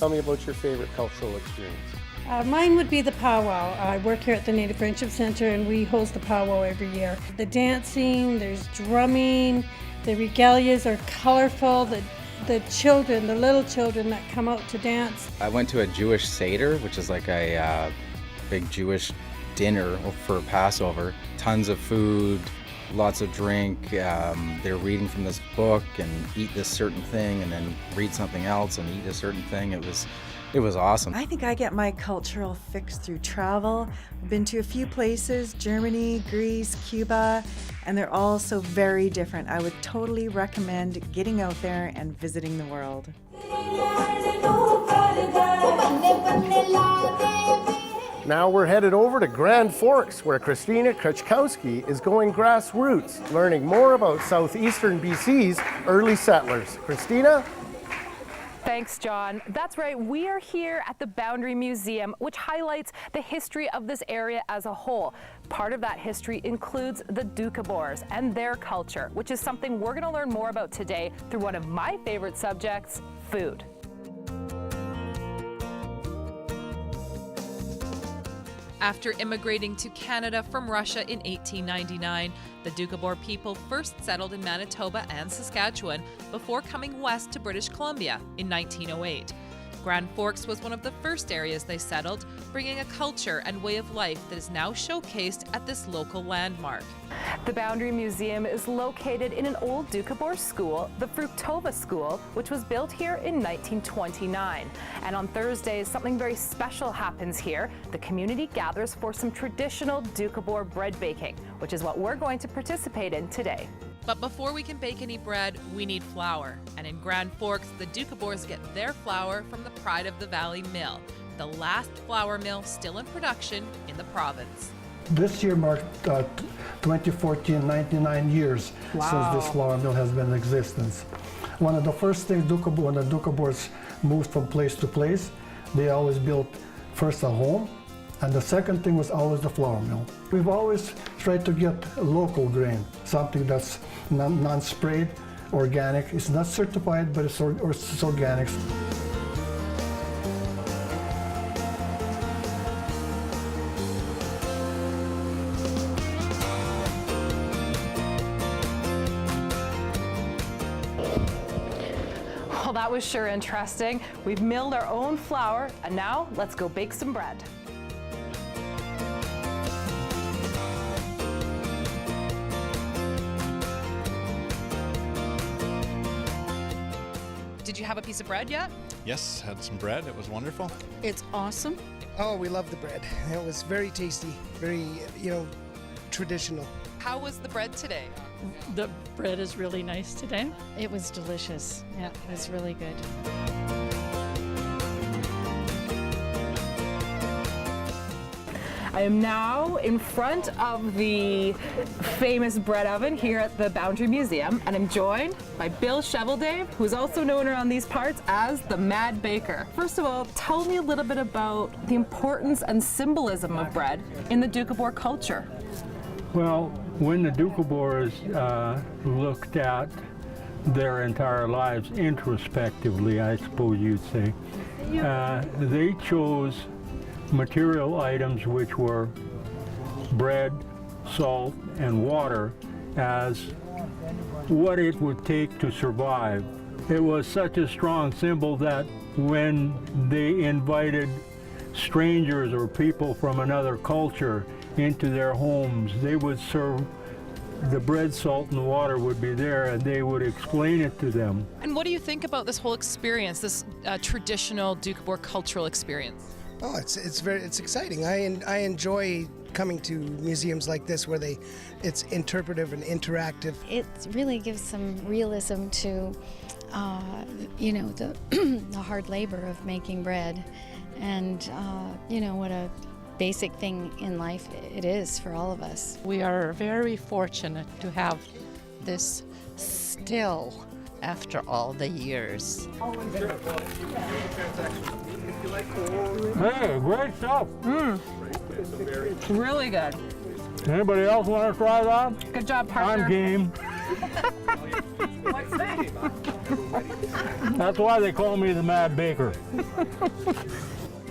tell me about your favorite cultural experience. Mine would be the powwow. I work here at the Native Friendship Center and we host the powwow every year. The dancing, there's drumming, the regalias are colorful, the children, the little children that come out to dance. I went to a Jewish Seder, which is like a big Jewish dinner for Passover. Tons of food, lots of drink. They're reading from this book and eat this certain thing and then read something else and eat a certain thing. It was awesome. I think I get my cultural fix through travel. I've been to a few places, Germany, Greece, Cuba, and they're all so very different. I would totally recommend getting out there and visiting the world. Now we're headed over to Grand Forks, where Christina Krachkowski is going grassroots, learning more about southeastern BC's early settlers. Christina? Thanks, John. That's right. We are here at the Boundary Museum, which highlights the history of this area as a whole. Part of that history includes the Doukhobors and their culture, which is something we're going to learn more about today through one of my favorite subjects, food. After immigrating to Canada from Russia in 1899, the Doukhobor people first settled in Manitoba and Saskatchewan before coming west to British Columbia in 1908. Grand Forks was one of the first areas they settled, bringing a culture and way of life that is now showcased at this local landmark. The Boundary Museum is located in an old Doukhobor school, the Fructova School, which was built here in 1929. And on Thursdays, something very special happens here. The community gathers for some traditional Doukhobor bread baking, which is what we're going to participate in today. But before we can bake any bread, we need flour. And in Grand Forks, the Doukhobors get their flour from the Pride of the Valley Mill, the last flour mill still in production in the province. This year marked 2014, 99 years since this flour mill has been in existence. One of the first things when the Doukhobors moved from place to place, they always built first a home, and the second thing was always the flour mill. We've always tried to get local grain, something that's non-sprayed, organic. It's not certified, but it's organic. Well, that was sure interesting. We've milled our own flour, and now let's go bake some bread. Did you have a piece of bread yet? Yes, had some bread. It was wonderful. It's awesome. Oh, we love the bread. It was very tasty, very, traditional. How was the bread today? The bread is really nice today. It was delicious. Yeah, it was really good. I am now in front of the famous bread oven here at the Boundary Museum, and I'm joined by Bill Sheveldave, who's also known around these parts as the Mad Baker. First of all, tell me a little bit about the importance and symbolism of bread in the Doukhobor culture. Well, when the Doukhobors looked at their entire lives introspectively, I suppose you'd say, they chose material items which were bread, salt, and water as what it would take to survive. It was such a strong symbol that when they invited strangers or people from another culture into their homes, they would serve the bread, salt, and water would be there, and they would explain it to them. And what do you think about this whole experience, this traditional Doukhobor cultural experience? Oh, it's exciting. I enjoy coming to museums like this where it's interpretive and interactive. It really gives some realism to, the hard labor of making bread, and what a basic thing in life it is for all of us. We are very fortunate to have this still after all the years. Hey, great stuff. It's really good. Anybody else want to try that? Good job, partner. I'm game. That's why they call me the Mad Baker.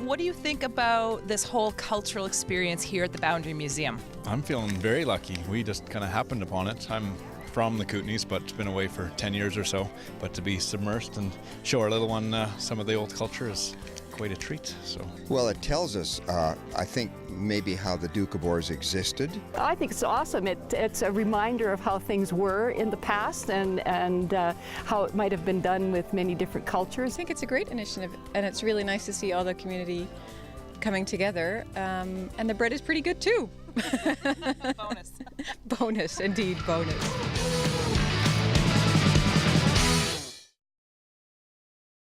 What do you think about this whole cultural experience here at the Boundary Museum? I'm feeling very lucky. We just kind of happened upon it. I'm from the Kootenays, but been away for 10 years or so. But to be submersed and show our little one some of the old culture is quite a treat. So. Well, it tells us, I think, maybe how the Doukhobors existed. I think it's awesome. It's a reminder of how things were in the past and how it might have been done with many different cultures. I think it's a great initiative, and it's really nice to see all the community coming together. And the bread is pretty good too. Bonus. Bonus, indeed, bonus.